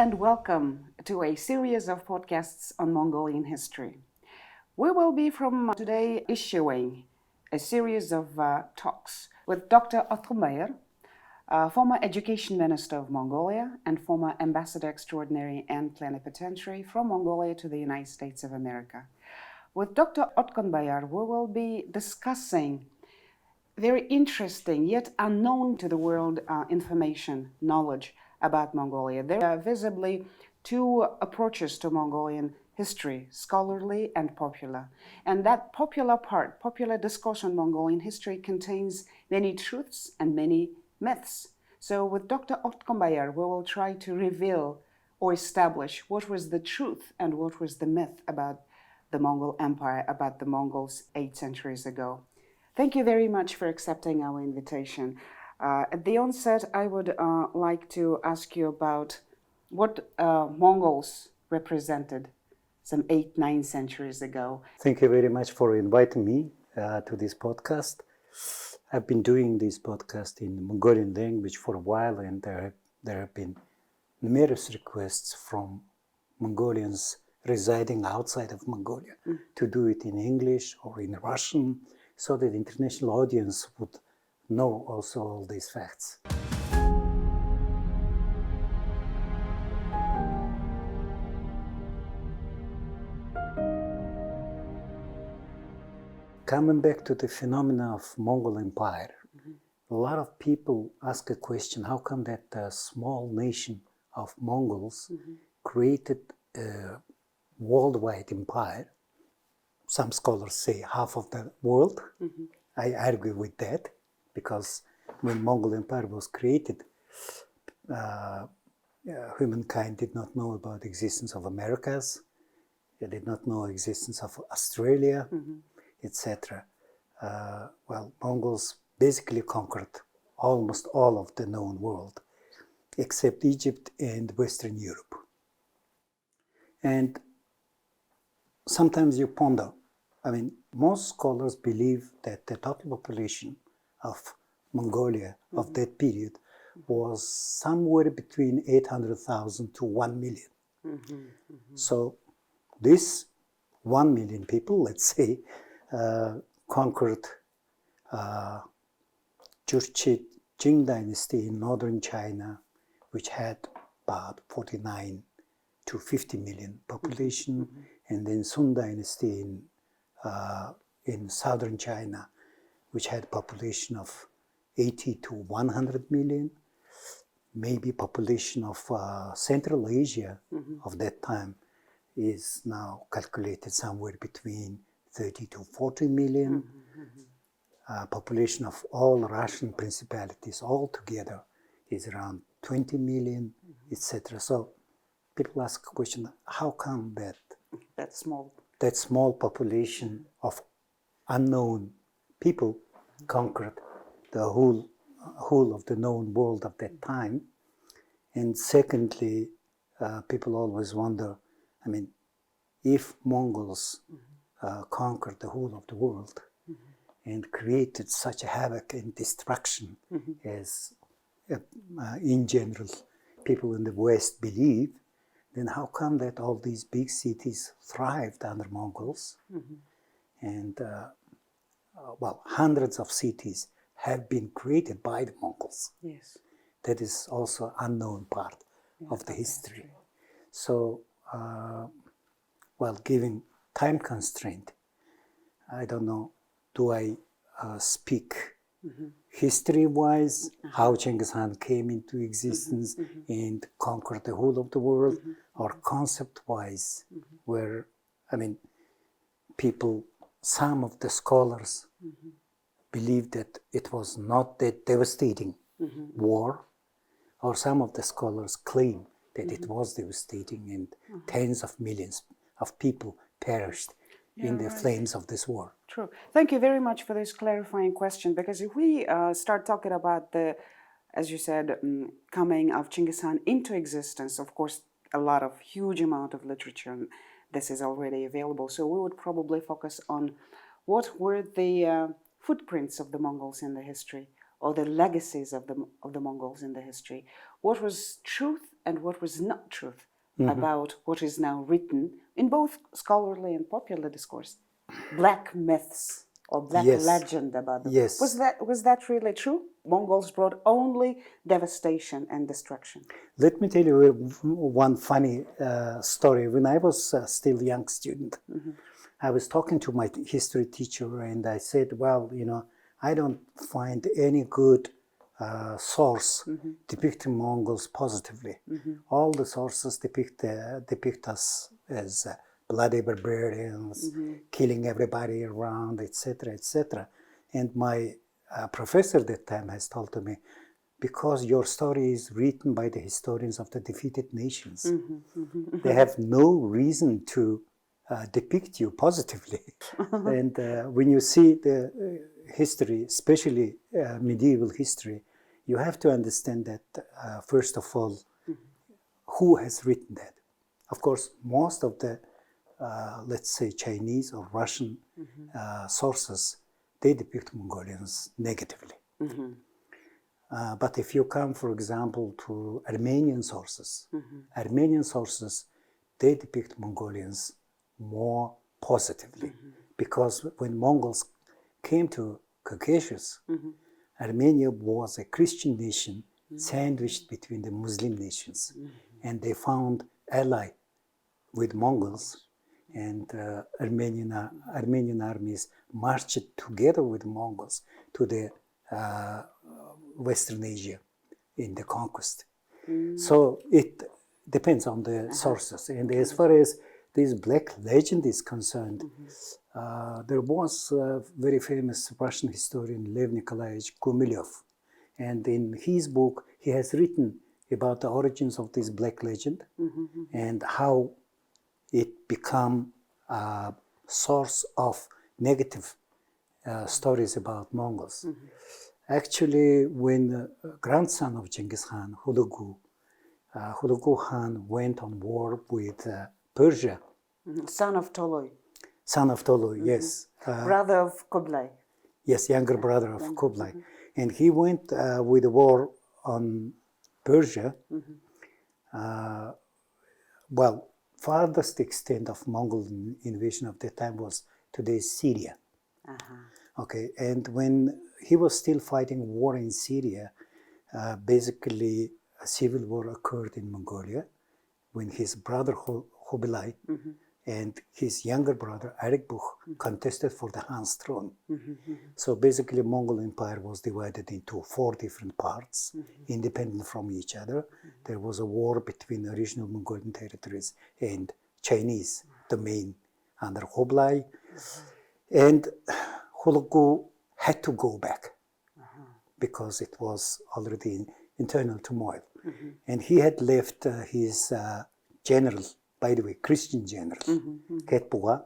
and welcome to a series of podcasts on Mongolian history. We will be from today issuing a series of talks with Dr. Otkun, former Education Minister of Mongolia and former Ambassador Extraordinary and Plenipotentiary from Mongolia to the United States of America. With Dr. Otkun, we will be discussing very interesting yet unknown to the world knowledge about Mongolia. There are visibly two approaches to Mongolian history, scholarly and popular. And that popular discourse on Mongolian history contains many truths and many myths. So with Dr. Otkun, we will try to reveal or establish what was the truth and what was the myth about the Mongol Empire, about the Mongols 8 centuries ago. Thank you very much for accepting our invitation. At the onset, I would like to ask you about what Mongols represented some 8-9 centuries ago. Thank you very much for inviting me to this podcast. I've been doing this podcast in Mongolian language for a while, and there have been numerous requests from Mongolians residing outside of Mongolia to do it in English or in Russian, so that the international audience would know also all these facts. Coming back to the phenomena of Mongol Empire, a lot of people ask a question: how come that small nation of Mongols created a worldwide empire? Some scholars say half of the world. I argue with that, because when Mongol Empire was created, humankind did not know about the existence of Americas, they did not know the existence of Australia, etc. Mongols basically conquered almost all of the known world, except Egypt and Western Europe. And sometimes you ponder, most scholars believe that the total population of Mongolia of that period was somewhere between 800,000 to 1 million. So this 1 million people, let's say, conquered Jurchen Jing dynasty in northern China, which had about 49 to 50 million population, and then Sun dynasty in southern China, which had population of 80 to 100 million. Maybe population of Central Asia of that time is now calculated somewhere between 30 to 40 million. Population of all Russian principalities all together is around 20 million, etc. So people ask a question: how come that small population of unknown people conquered the whole of the known world of that time? And secondly, people always wonder, if Mongols conquered the whole of the world and created such a havoc and destruction as in general people in the West believe, then how come that all these big cities thrived under Mongols? And hundreds of cities have been created by the Mongols. Yes. That is also an unknown part of the history. So, given time constraint, I don't know, do I speak history-wise, how Genghis Khan came into existence and conquered the whole of the world, or concept-wise, where, some of the scholars believe that it was not that devastating war, or some of the scholars claim that it was devastating and tens of millions of people perished in the flames of this war. True. Thank you very much for this clarifying question, because if we start talking about the, as you said, coming of Genghis Khan into existence, of course, huge amount of literature, this is already available. So we would probably focus on what were the footprints of the Mongols in the history or the legacies of the Mongols in the history, what was truth and what was not truth about what is now written in both scholarly and popular discourse. Black myths or black legend about them. Yes. Was that really true? Mongols brought only devastation and destruction. Let me tell you one funny story. When I was still a young student, I was talking to my history teacher and I said, well, I don't find any good source depicting Mongols positively. All the sources depict us as bloody barbarians, killing everybody around, etc., etc. And my professor at that time has told me, because your story is written by the historians of the defeated nations, they have no reason to depict you positively. And when you see the history, especially medieval history, you have to understand that, first of all, who has written that. Of course, most of the, let's say, Chinese or Russian sources, they depict Mongolians negatively. But if you come, for example, to Armenian sources, they depict Mongolians more positively. Because when Mongols came to Caucasus, Armenia was a Christian nation sandwiched between the Muslim nations. And they found ally with Mongols, and Armenian armies marched together with Mongols to the Western Asia in the conquest. So it depends on the sources. And as far as this black legend is concerned, there was a very famous Russian historian, Lev Nikolaevich Gumilev. And in his book, he has written about the origins of this black legend and how it became a source of negative stories about Mongols. Actually, when the grandson of Genghis Khan, Hulagu Khan went on war with Persia. Son of Toloi. Son of Toloi, yes. Brother of Kublai. Yes, younger brother of Kublai. And he went with the war on Persia. Well, farthest extent of Mongol invasion of that time was today's Syria. Okay, and when he was still fighting war in Syria, basically a civil war occurred in Mongolia when his brother Kublai and his younger brother Arikbukh contested for the Han's throne. So basically Mongol Empire was divided into 4 different parts, independent from each other. There was a war between original Mongolian territories and Chinese domain under Kublai. And Hulagu had to go back because it was already in internal turmoil. And he had left his general, by the way, Christian general, Ketpua,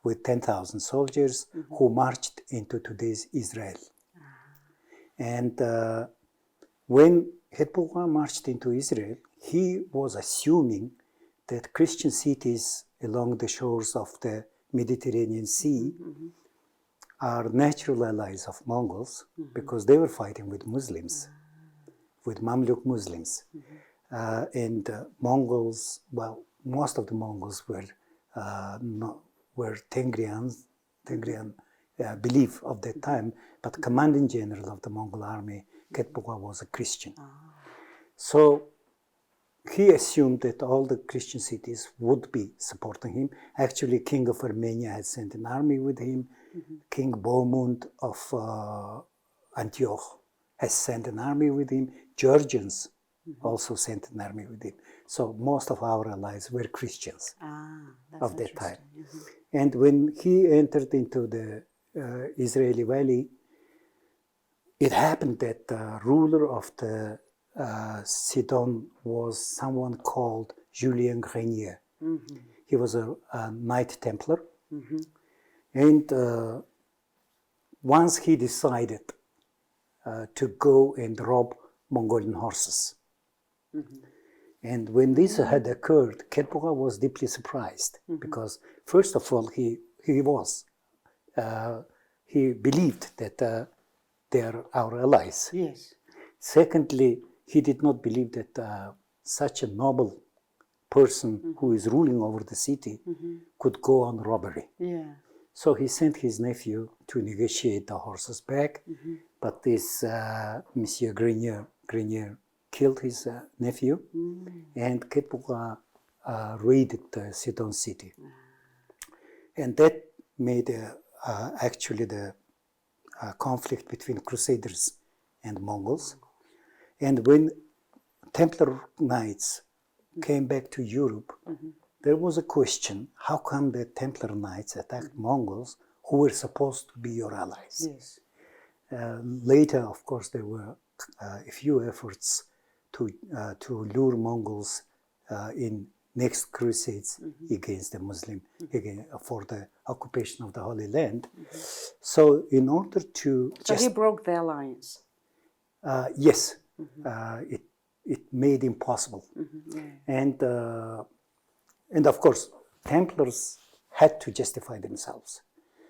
with 10,000 soldiers who marched into today's Israel. And when Ketpua marched into Israel, he was assuming that Christian cities along the shores of the Mediterranean Sea are natural allies of Mongols because they were fighting with Muslims, with Mamluk Muslims. And Mongols, well, most of the Mongols were Tengrian belief of that time, but commanding general of the Mongol army, Ketpua, was a Christian. So he assumed that all the Christian cities would be supporting him. Actually, King of Armenia had sent an army with him. King Bohemund of Antioch has sent an army with him. Georgians also sent an army with him. So most of our allies were Christians of that time. And when he entered into the Israeli Valley, it happened that the ruler of the Sidon was someone called Julien Grenier. He was a Knight Templar. And once he decided to go and rob Mongolian horses. And when this had occurred, Ketpua was deeply surprised because, first of all, he believed that they are our allies. Yes. Secondly, he did not believe that such a noble person who is ruling over the city could go on robbery. Yeah. So he sent his nephew to negotiate the horses back, but this Monsieur Grenier killed his nephew, and Ketuga raided the Sidon city. And that made actually the conflict between Crusaders and Mongols. And when Templar Knights came back to Europe, there was a question, how come the Templar Knights attacked Mongols who were supposed to be your allies? Yes. Later, of course, there were a few efforts to lure Mongols in next crusades against the Muslim, again, for the occupation of the Holy Land. So in order to So he broke the alliance. yes, it made impossible. And of course, Templars had to justify themselves.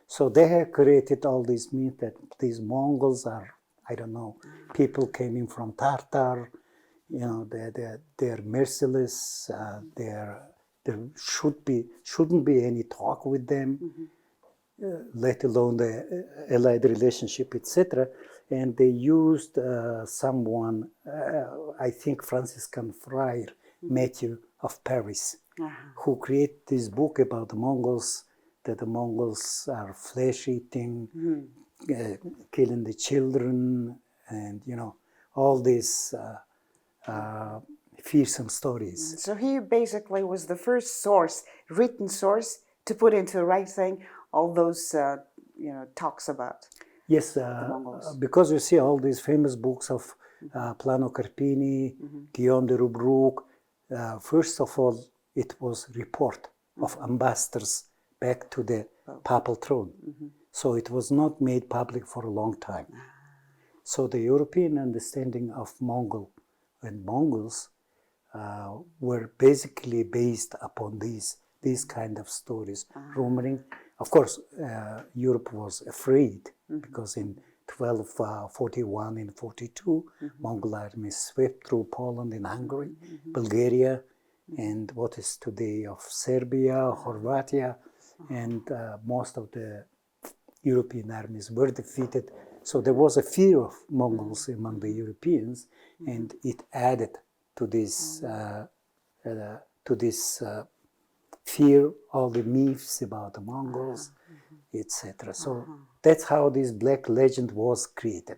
So they have created all these myths that these Mongols are, I don't know, people came in from Tartar, you know, they're merciless, there shouldn't be any talk with them, let alone the allied relationship, etc. And they used someone, I think Franciscan friar Matthew of Paris, who created this book about the Mongols, that the Mongols are flesh-eating, killing the children, and, you know, all these fearsome stories. So he basically was the first source, written source, to put into writing all those, talks about. Yes, because you see all these famous books of Plano Carpini, Guillaume de Rubruck, first of all, it was report of ambassadors back to the papal throne. So it was not made public for a long time. So the European understanding of Mongol and Mongols were basically based upon these kind of stories, rumoring. Of course, Europe was afraid because in 1241 and 42, Mongol armies swept through Poland and Hungary, Bulgaria, and what is today of Serbia, Horvatia, and most of the European armies were defeated. So there was a fear of Mongols among the Europeans, and it added to this fear, all the myths about the Mongols, etc. So that's how this black legend was created.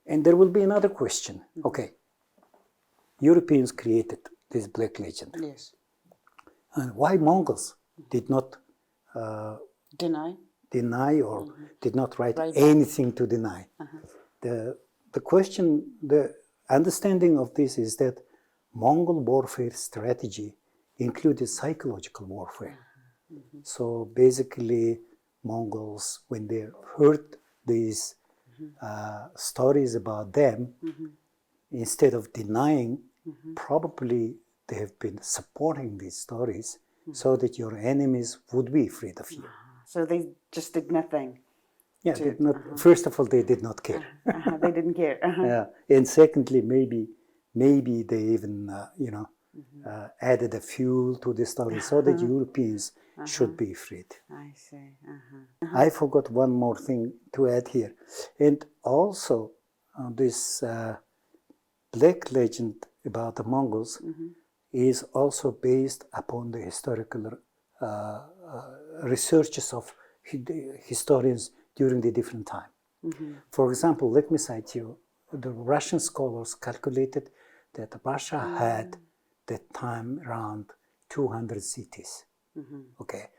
And there will be another question. Okay, Europeans created this black legend. Yes. And why Mongols did not deny or did not write anything to deny? The question, the understanding of this is that Mongol warfare strategy included psychological warfare. So basically, Mongols, when they heard these stories about them, instead of denying, probably they have been supporting these stories so that your enemies would be afraid of you. So they just did nothing. Yeah, did not, first of all, they did not care. They didn't care. Yeah. And secondly, maybe they even, added a fuel to the story so that Europeans should be afraid. I see. I forgot one more thing to add here. And also, this black legend about the Mongols is also based upon the historical researches of historians during the different time. For example, let me cite you, the Russian scholars calculated that Russia had that time around 200 cities, okay,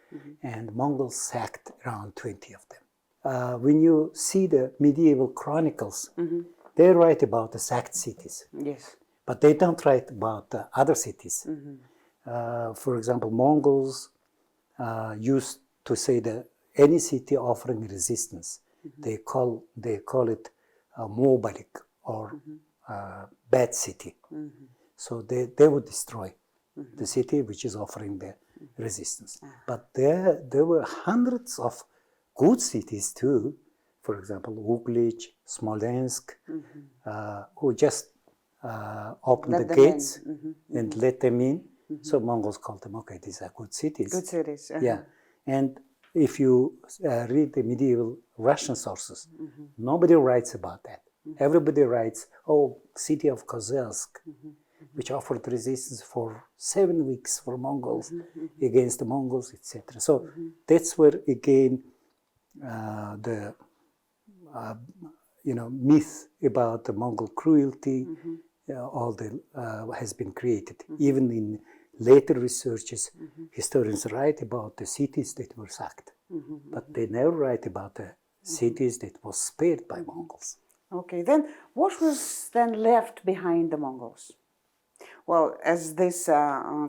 and Mongols sacked around 20 of them. When you see the medieval chronicles, they write about the sacked cities. Yes. But they don't write about other cities. For example, Mongols used to say that any city offering resistance, they call it Mobalik or bad city. So they would destroy the city which is offering the resistance. But there were hundreds of good cities too. for example, Uglitch, Smolensk, who just opened Let the them in. gates and let them in. So Mongols called them, okay, these are good cities. Good cities. Yeah. And if you read the medieval Russian sources, nobody writes about that. Everybody writes, oh, city of Kozelsk, which offered resistance for 7 weeks for Mongols against the Mongols, etc. So that's where again the myth about the Mongol cruelty, all the has been created. Even in later researches, historians write about the cities that were sacked, but they never write about the cities that was spared by Mongols. Okay, then what was then left behind the Mongols? Well, as this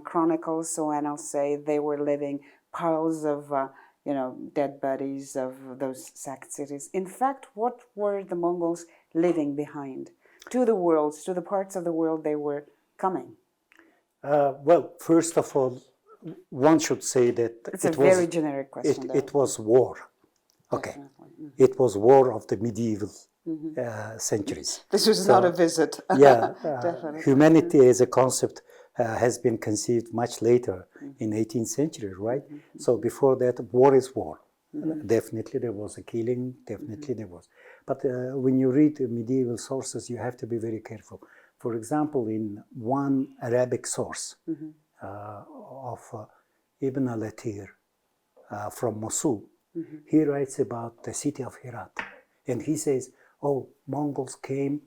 chronicles so and I'll say, they were living piles of dead bodies of those sacked cities. In fact, what were the Mongols leaving behind to the world, to the parts of the world they were coming? Well, first of all, one should say that it's a very generic question. It was war. Okay, it was war of the medieval centuries. This was not a visit. Yeah, humanity as a concept has been conceived much later in 18th century, right? So before that, war is war. Definitely there was a killing, definitely there was. But when you read the medieval sources, you have to be very careful. For example, in one Arabic source of Ibn al-Athir from Mosul, he writes about the city of Herat. And he says, oh, Mongols came,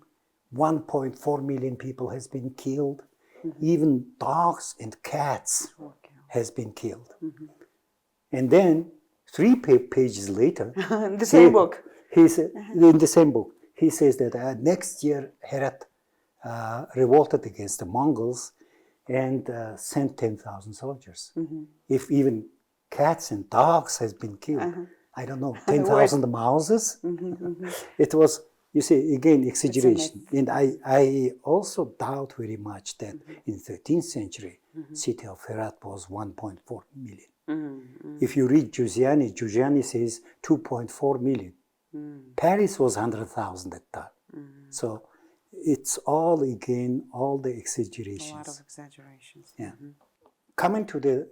1.4 million people has been killed, even dogs and cats has been killed. And then 3 pages later, in the same book, he said, in the same book, he says that next year Herat revolted against the Mongols and sent 10,000 soldiers. If even cats and dogs has been killed, I don't know, 10,000 mouses. It was, you see, again, exaggeration. And I also doubt very much that in the 13th century, city of Herat was 1.4 million. If you read Giugiani says 2.4 million. Paris was 100,000 at that time. So it's all, again, all the exaggerations. A lot of exaggerations. Yeah. Coming to the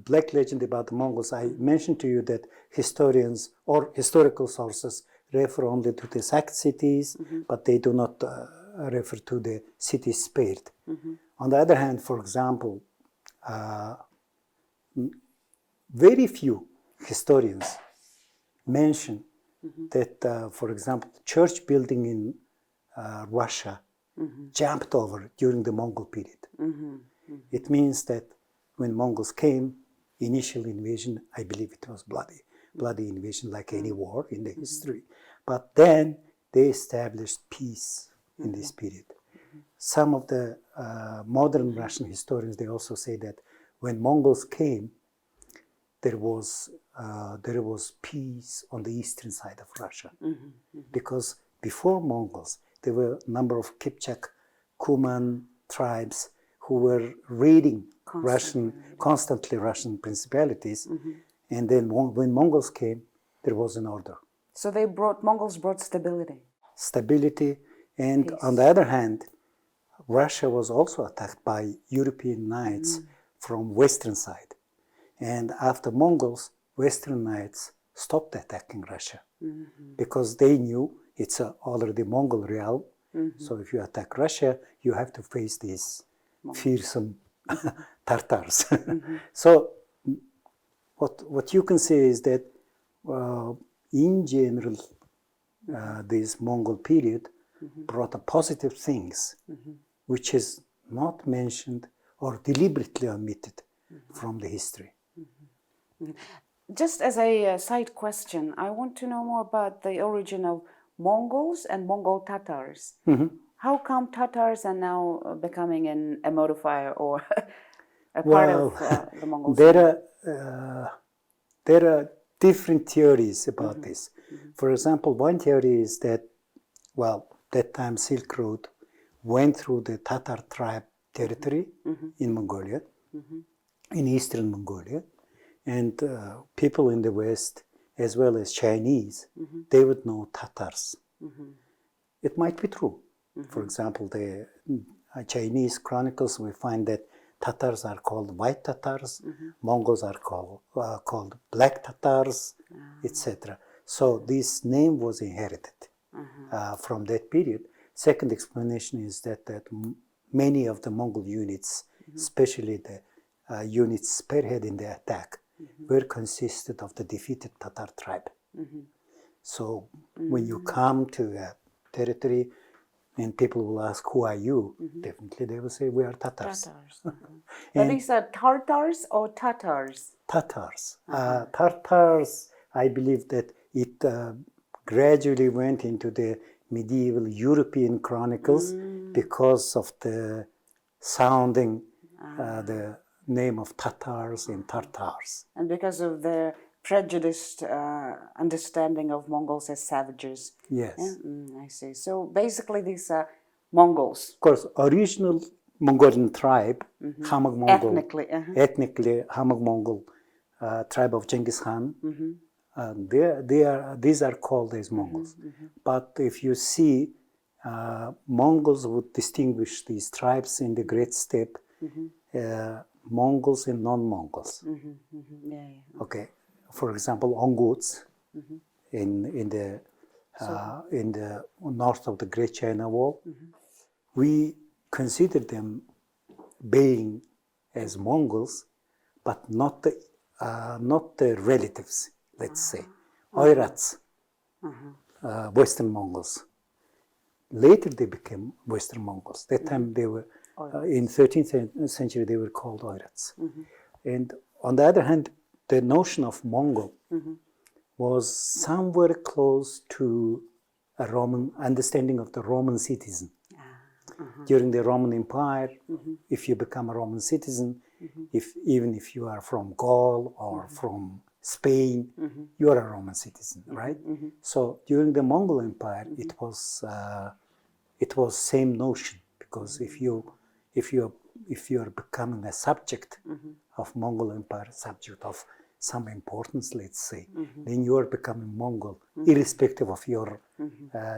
black legend about the Mongols, I mentioned to you that historians or historical sources refer only to the sacked cities, but they do not refer to the cities spared. On the other hand, for example, very few historians mention that, for example, church building in Russia jumped over during the Mongol period. It means that when Mongols came, initial invasion, I believe it was bloody invasion like any war in the history. But then they established peace in this period. Some of the modern Russian historians, they also say that when Mongols came, there was peace on the eastern side of Russia. Because before Mongols, there were a number of Kipchak, Kuman tribes who were raiding constantly Russian principalities. And then when Mongols came, there was an order. So Mongols brought stability. Stability. And peace. On the other hand, Russia was also attacked by European knights from western side. And after Mongols, Western knights stopped attacking Russia because they knew it's already Mongol realm. So if you attack Russia, you have to face these fearsome Tatars. So what you can say is that in general, this Mongol period brought positive things, which is not mentioned or deliberately omitted from the history. Just as a side question, I want to know more about the origin of Mongols and Mongol Tatars. How come Tatars are now becoming a modifier or a part of the Mongols? There are different theories about this. For example, one theory is that, that time Silk Road went through the Tatar tribe territory in Mongolia, in eastern Mongolia, and people in the West as well as Chinese, they would know Tatars. It might be true. For example, the Chinese chronicles, we find that Tatars are called white Tatars, Mongols are called black Tatars, etc. So this name was inherited from that period. Second explanation is that many of the Mongol units, especially the units spearheading the attack, were consisted of the defeated Tatar tribe. So when you come to a territory and people will ask, who are you? Definitely they will say, we are Tatars. But these are Tartars or Tatars? Tatars. Tartars, I believe that it gradually went into the medieval European chronicles because of the sounding, the name of Tatars and Tartars. And because of the prejudiced understanding of Mongols as savages. Yes. Yeah? I see. So basically these are Mongols. Of course, original Mongolian tribe, Hamag Mongol, ethnically Hamag Mongol tribe of Genghis Khan, these are called as Mongols. But if you see, Mongols would distinguish these tribes in the Great Steppe, Mongols and non-Mongols. Okay, for example, Onguts in the north of the Great China Wall, we consider them being as Mongols, but not the relatives. Let's say Oirats, Western Mongols. Later they became Western Mongols. That time they were in 13th century they were called Oirats. And on the other hand, the notion of Mongol was somewhere close to a Roman understanding of the Roman citizen. During the Roman Empire, if you become a Roman citizen, even if you are from Gaul or from Spain, you are a Roman citizen, right? So during the Mongol Empire, it was same notion, because if you are becoming a subject of Mongol Empire, subject of some importance, let's say, then you are becoming Mongol, irrespective of your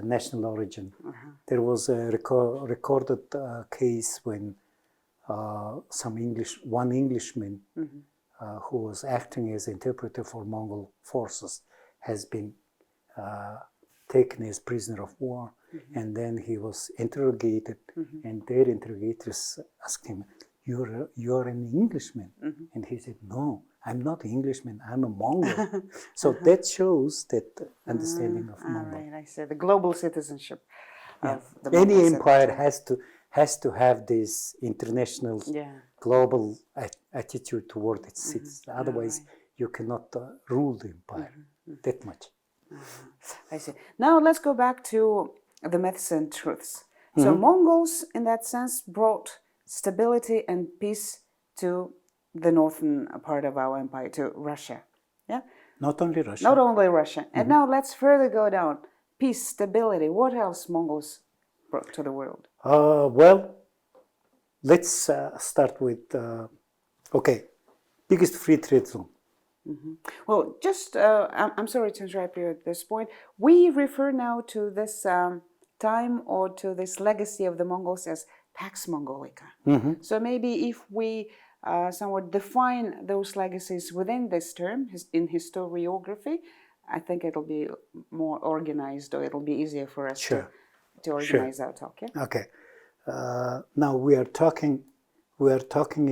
national origin. There was a recorded case when one Englishman who was acting as interpreter for Mongol forces has been taken as prisoner of war, and then he was interrogated, and their interrogators asked him, "You're an Englishman?" And he said, "No, I'm not an Englishman, I'm a Mongol." So that shows that understanding of Mongol. Right, I see. The global citizenship of the Any Mongols empire has to have this international, global attitude toward its citizens. Otherwise, you cannot rule the empire that much. I see. Now let's go back to the myths and truths. So Mongols, in that sense, brought stability and peace to the northern part of our empire, to Russia. Yeah? Not only Russia. Not only Russia. And now let's further go down. Peace, stability. What else Mongols brought to the world? Well, let's start with, biggest free trade zone. Well, just, I'm sorry to interrupt you at this point. We refer now to this time or to this legacy of the Mongols as Pax Mongolica. So maybe if we somewhat define those legacies within this term in historiography, I think it'll be more organized, or it'll be easier for us to organize our talk. Yeah? Okay. Now we are talking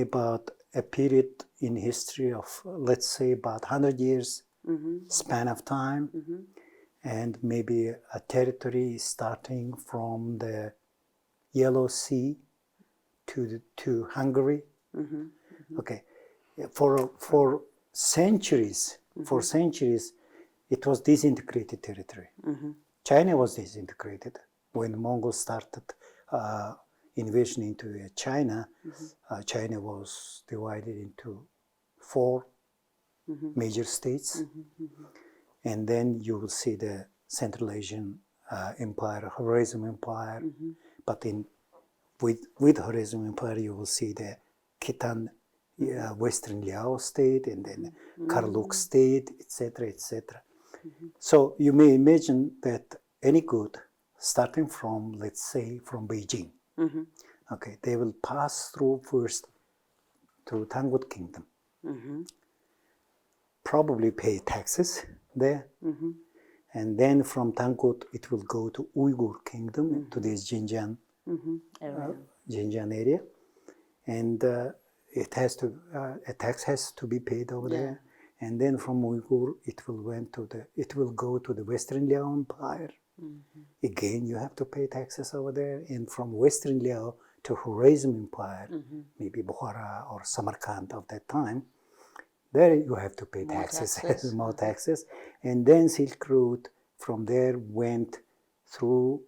about a period in history of, let's say, about 100 years span of time, and maybe a territory starting from the Yellow Sea to Hungary. Okay, for centuries, it was disintegrated territory. China was disintegrated when the Mongols started invasion into China. China was divided into 4 major states, and then you will see the Central Asian Empire, Khwarezm Empire, but with Khwarezm Empire you will see the Khitan Western Liao state, and then Karluk state, etc., etc. So you may imagine that any good starting from, let's say, from Beijing, okay, they will pass through first through Tangut Kingdom, probably pay taxes there, and then from Tangut it will go to Uyghur Kingdom, to this Xinjiang area, and it has to a tax has to be paid over there, and then from Uyghur it will go to the Western Liao Empire. Again, you have to pay taxes over there, and from Western Liao to Khwarezm Empire, maybe Bukhara or Samarkand of that time, there you have to pay more taxes, and then Silk Road from there went through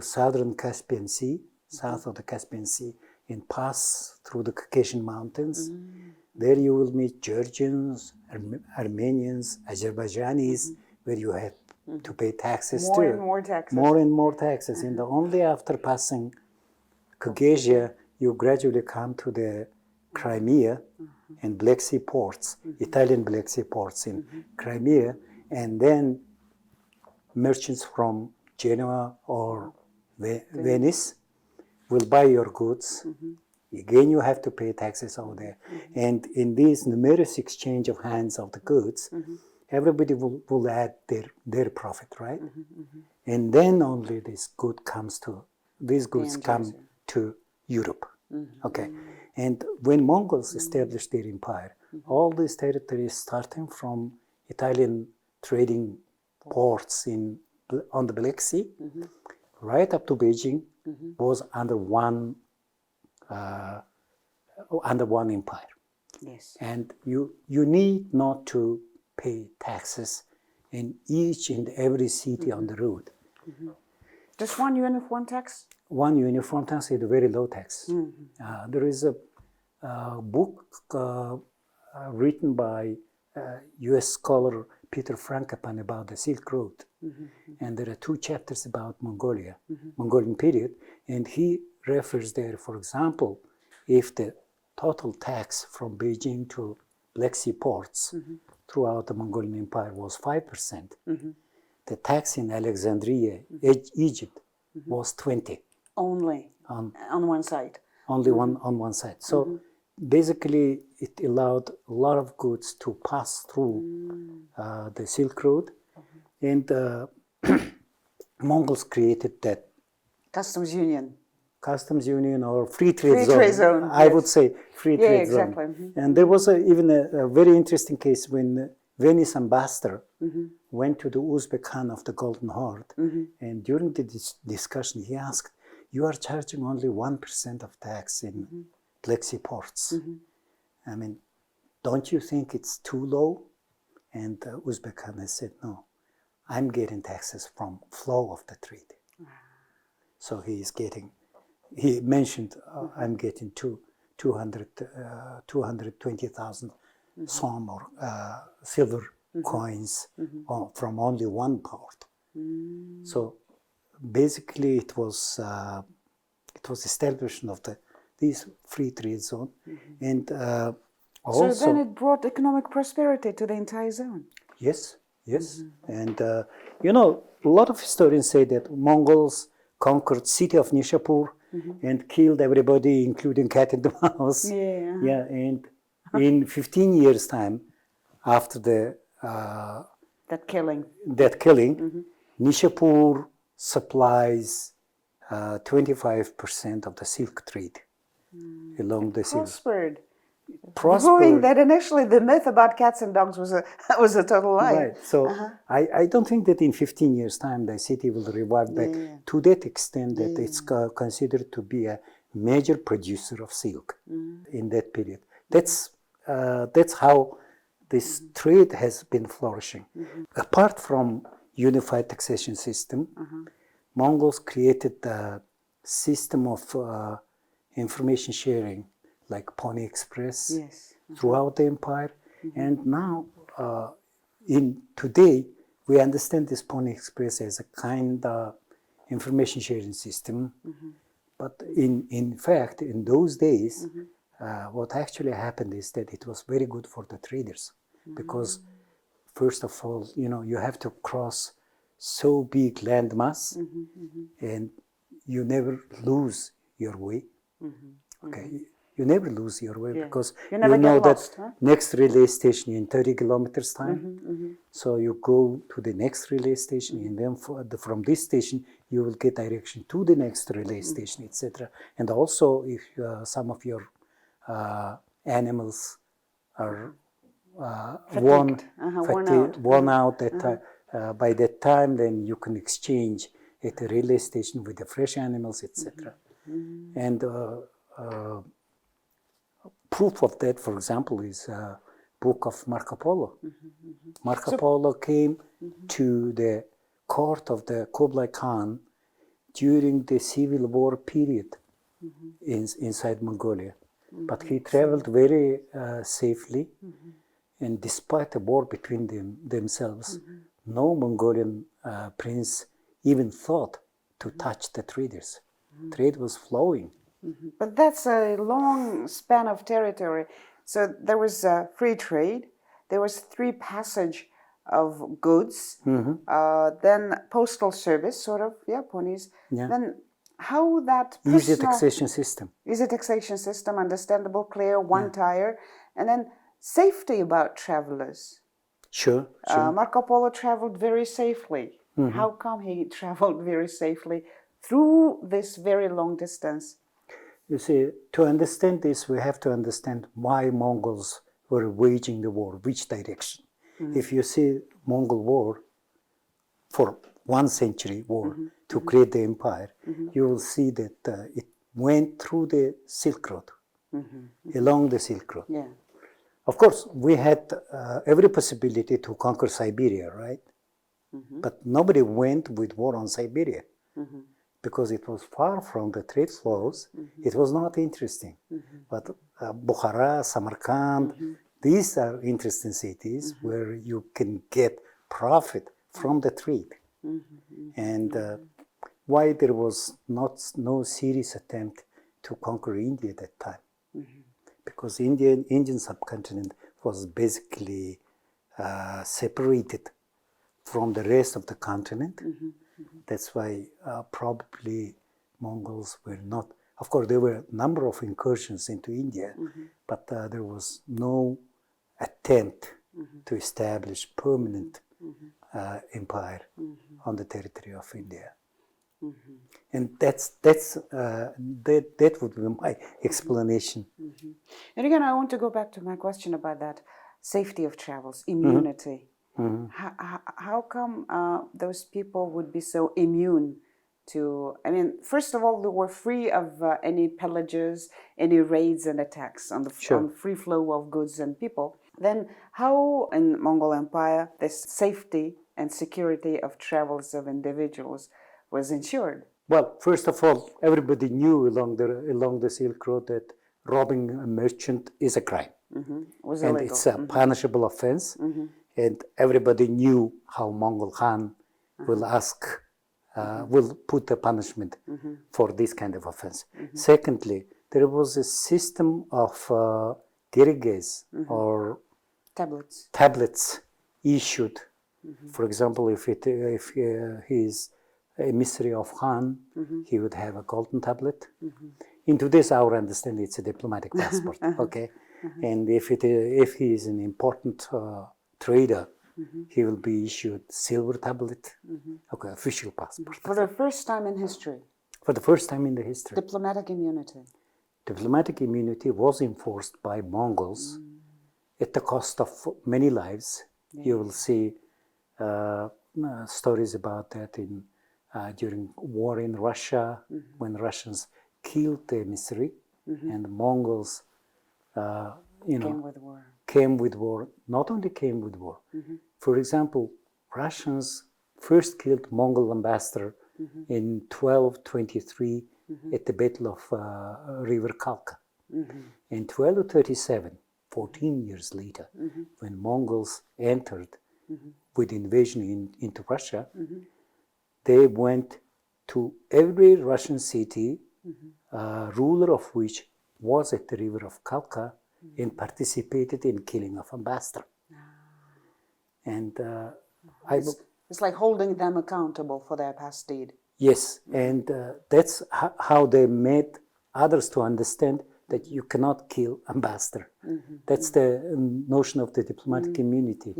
southern Caspian Sea, south of the Caspian Sea, and pass through the Caucasian Mountains. There you will meet Georgians, Armenians, Azerbaijanis, where you have to pay taxes more and more taxes. And only after passing Caucasia, you gradually come to the Crimea and Black Sea ports, Italian Black Sea ports in Crimea, and then merchants from Genoa or Venice will buy your goods. Again, you have to pay taxes over there. And in this numerous exchange of hands of the goods, everybody will add their profit, right? And then only these goods come to Europe. Okay. And when Mongols established their empire, all these territories starting from Italian trading ports on the Black Sea, right up to Beijing, was under one empire. Yes. And you need not to pay taxes in each and every city on the road. Just one uniform tax? One uniform tax is a very low tax. There is a book written by U.S. scholar Peter Frankopan about the Silk Road. And there are 2 chapters about Mongolia, Mongolian period. And he refers there, for example, if the total tax from Beijing to Black Sea ports throughout the Mongolian Empire was 5%, the tax in Alexandria, Egypt, was 20%. Only on one side. Only on one side. So basically, it allowed a lot of goods to pass through the Silk Road, and Mongols created that customs union or free trade zone. I would say free trade zone. And there was even a very interesting case when Venice ambassador went to the Uzbek Khan of the Golden Horde, and during the discussion he asked, "You are charging only 1% of tax in Black Sea ports. I mean, don't you think it's too low?" And Uzbek Khan has said, "No, I'm getting taxes from flow of the trade." So he mentioned, I'm getting 220,000 som or silver coins from only one port. So basically it was establishment of this free trade zone, and also, so then it brought economic prosperity to the entire zone. Yes. And a lot of historians say that Mongols conquered city of Nishapur and killed everybody, including cat and the mouse. And in 15 years' time, after that killing, Nishapur supplies 25% of the silk trade along the sea. Proving that initially the myth about cats and dogs was a total lie. Right. So I don't think that in 15 years' time the city will revive back to that extent that it's considered to be a major producer of silk in that period. That's how this trade has been flourishing. Apart from unified taxation system, Mongols created a system of information sharing, like Pony Express, throughout the empire. And now, today, we understand this Pony Express as a kind of information sharing system. But in fact, in those days, what actually happened is that it was very good for the traders, because first of all, you have to cross so big landmass, and you never lose your way. Okay, you never lose your way because you never know get lost, that next relay station in 30 kilometers time. So you go to the next relay station, and then from this station you will get direction to the next relay station, etc. And also, if some of your animals are worn out, by that time, then you can exchange at the relay station with the fresh animals, etc. And proof of that, for example, is a book of Marco Polo. Marco Polo came to the court of the Kublai Khan during the civil war period inside Mongolia. But he traveled very safely, and despite the war between themselves, no Mongolian prince even thought to touch the traders. Trade was flowing. But that's a long span of territory. So there was free trade, there was free passage of goods, then postal service, sort of, ponies. Yeah. Then how that easy taxation system. Easy taxation system, understandable, clear, one tire, and then safety about travelers. Sure. Marco Polo traveled very safely. How come he traveled very safely through this very long distance? You see, to understand this, we have to understand why Mongols were waging the war, which direction. If you see Mongol war, for 1 century war, to create the empire, you will see that it went through the Silk Road, along the Silk Road. Yeah. Of course, we had every possibility to conquer Siberia, right? But nobody went with war on Siberia. Because it was far from the trade flows, it was not interesting. But Bukhara, Samarkand, these are interesting cities where you can get profit from the trade. And why there was no serious attempt to conquer India at that time? Because Indian subcontinent was basically separated from the rest of the continent. That's why probably Mongols were not, of course there were a number of incursions into India, but there was no attempt to establish permanent empire on the territory of India. And that would be my explanation. And again, I want to go back to my question about that safety of travels, immunity. How come those people would be so immune to, I mean, first of all, they were free of any pillages, any raids and attacks on the on free flow of goods and people. Then how in Mongol Empire this safety and security of travels of individuals was ensured? Well, first of all, everybody knew along the Silk Road that robbing a merchant is a crime. Was and illegal. It's a punishable offense. And everybody knew how Mongol Khan will will put the punishment for this kind of offense. Secondly, there was a system of diriges or tablets issued. For example, if he is a emissary of Khan, he would have a golden tablet. In today's hour, I understand it's a diplomatic passport. Okay, and if he is an important trader, he will be issued silver tablet, okay, official passport. For the first time in history. For the first time in the history. Diplomatic immunity. Diplomatic immunity was enforced by Mongols at the cost of many lives. You will see stories about that during war in Russia, when Russians killed the emissary, and the Mongols, came with war. Not only came with war. For example, Russians first killed Mongol ambassador in 1223 at the Battle of River Kalka. In 1237, 14 years later, when Mongols entered with invasion into Russia, they went to every Russian city, ruler of which was at the river of Kalka, and participated in killing of ambassador. And it's like holding them accountable for their past deed. yes, and that's how they made others to understand that you cannot kill ambassador. That's the notion of the diplomatic immunity.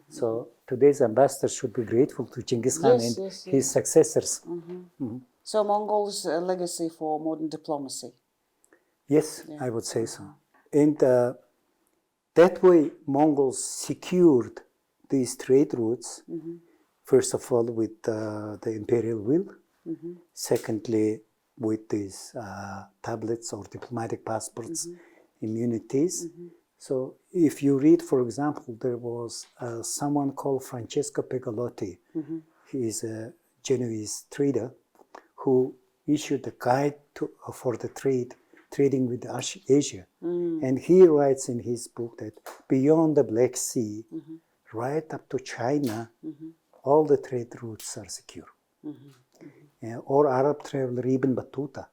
So today's ambassador should be grateful to Genghis Khan and his successors. So Mongols' legacy for modern diplomacy. Yes, I would say so. And that way Mongols secured these trade routes, first of all with the imperial will, secondly with these tablets or diplomatic passports, immunities. So if you read, for example, there was someone called Francesco Pegolotti. He is a Genoese trader who issued a guide for the trading with Asia. And he writes in his book that beyond the Black Sea, right up to China, all the trade routes are secure. Or Arab traveler Ibn Battuta.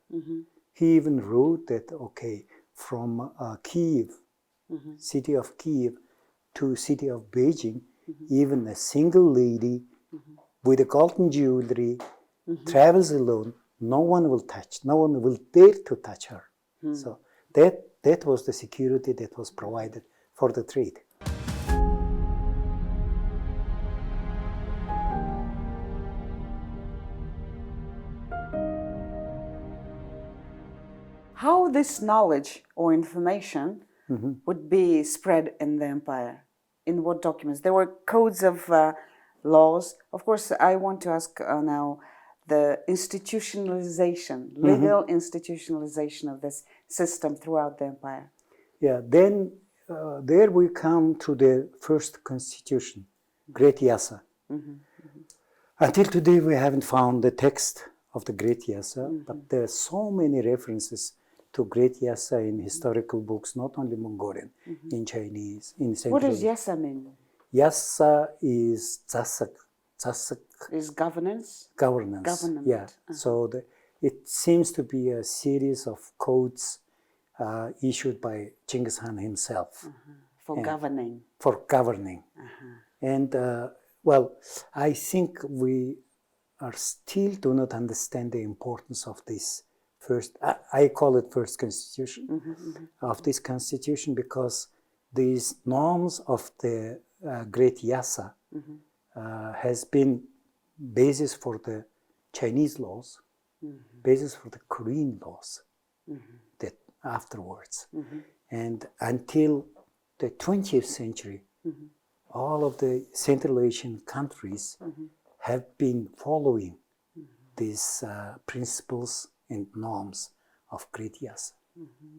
He even wrote that, okay, from Kiev, city of Kiev, to city of Beijing, even a single lady with a golden jewelry travels alone, no one will touch, no one will dare to touch her. So that was the security that was provided for the trade. How this knowledge or information would be spread in the empire? In what documents? There were codes of laws. Of course, I want to ask now the institutionalization, legal institutionalization of this system throughout the empire. Yeah, then there we come to the first constitution, Great Yasa. Until today, we haven't found the text of the Great Yasa, but there are so many references to Great Yasa in historical books, not only Mongolian, in Chinese, in Central. What does Yasa mean? Yasa is Tsasak. Tsasak is governance? Governance. Government. Yeah. So it seems to be a series of codes issued by Genghis Khan himself. For governing. For governing. And, well, I think we are still do not understand the importance of this first, I call it first constitution, of this constitution, because these norms of the Great Yasa has been basis for the Chinese laws, basis for the Korean laws that afterwards. And until the 20th century, all of the Central Asian countries have been following these principles and norms of Great Yasa.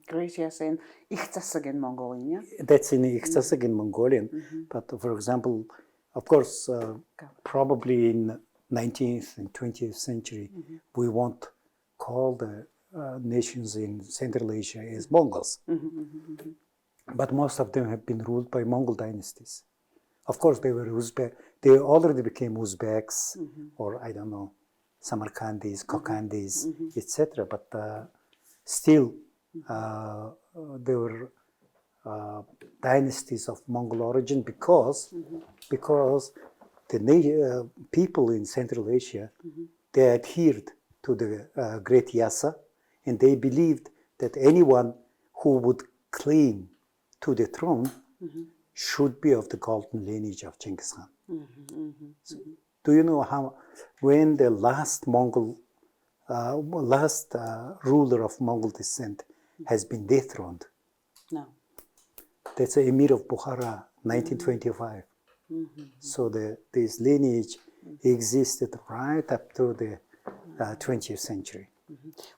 Great Yasa in Ichtasagan Mongolian, yeah? That's in Ichtasagan Mongolian, but for example, of course, probably in 19th and 20th century, we won't call the nations in Central Asia as Mongols. But most of them have been ruled by Mongol dynasties. Of course, they were Uzbek. They already became Uzbeks, or I don't know, Samarkandis, Kokandis, etc. But still, they were dynasties of Mongol origin because the people in Central Asia, they adhered to the Great Yasa, and they believed that anyone who would claim to the throne should be of the golden lineage of Genghis Khan. So, do you know how, when the last Mongol, ruler of Mongol descent has been dethroned? No. That's the Emir of Bukhara, 1925. So this lineage existed right up to the 20th century.